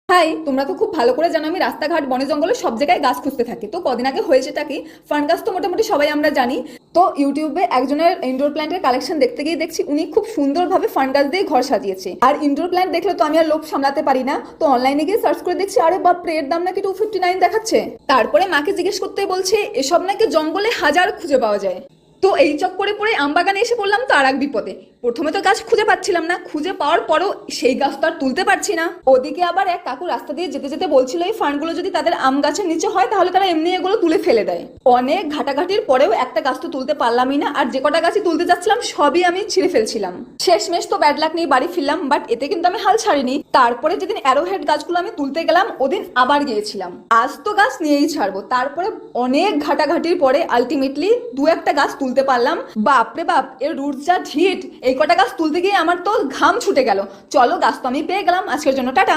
High, তোমরা তো খুব ভালো করে জানো আমি রাস্তাঘাট বনে জঙ্গলে সব জায়গায় গাছ খুঁজতে থাকি। তো কদিন আগে হয়েছেটা কি, ফান গাছ তো মোটামুটি সবাই আমরা জানি। তো ইউটিউবে একজনের ইনডোর প্ল্যান্টের কালেকশন দেখতে গিয়ে দেখছি উনি খুব সুন্দরভাবে ফান গাছ দিয়ে ঘর সাজিয়েছে। আর ইনডোর প্ল্যান্ট দেখলে তো আমি আর লোভ সামলাতে পারি না, তো অনলাইনে গিয়ে সার্চ করে দেখছি আরে বাপরে, এর দাম নাকি 259 দেখাচ্ছে। তারপরে মাকে জিজ্ঞেস করতে বলছে এসব নাকি জঙ্গলে হাজার খুঁজে পাওয়া যায়। তো এই চক্করে পড়ে আমবাগানে এসে পড়লাম তো আর এক বিপদে। প্রথমে তো গাছ খুঁজে পাচ্ছিলাম না, খুঁজে পাওয়ার পরও সেই গাছ তো আর তুলতে পারছি না। ওদিকে আবার এক কাকু রাস্তা দিয়ে যেতে যেতে বলছিল এই ফান্ডগুলো যদি তাদের আম গাছের নিচে হয় তাহলে তারা এমনি এগুলো তুলে ফেলে দেয়। অনেক ঘাটাঘাটির পরেও একটা গাছ তো তুলতে পারলামই না, আর যে কটা গাছই তুলতে যাচ্ছিলাম সবই আমি ছিঁড়ে ফেলছিলাম। শেষমেশ তো ব্যাড লাক নিয়ে বাড়ি ফিরলাম, বাট এতে কিন্তু আমি হাল ছাড়িনি। তারপরে যেদিন অ্যারোহেড গাছগুলো আমি তুলতে গেলাম ওদিন আবার গিয়েছিলাম। আজ তো গাছ নিয়েই ছাড়বো। তারপরে অনেক ঘাটাঘাটির পরে আলটিমেটলি দু একটা গাছ তুলতে পারলাম। বাপরে বাপ, এর রুট যা ঢিট, এই কটা গাছ তুলতে গিয়ে আমার তো ঘাম ছুটে গেল। চলো, গাছ তো আমি পেয়ে গেলাম, আজকের জন্য টাটা।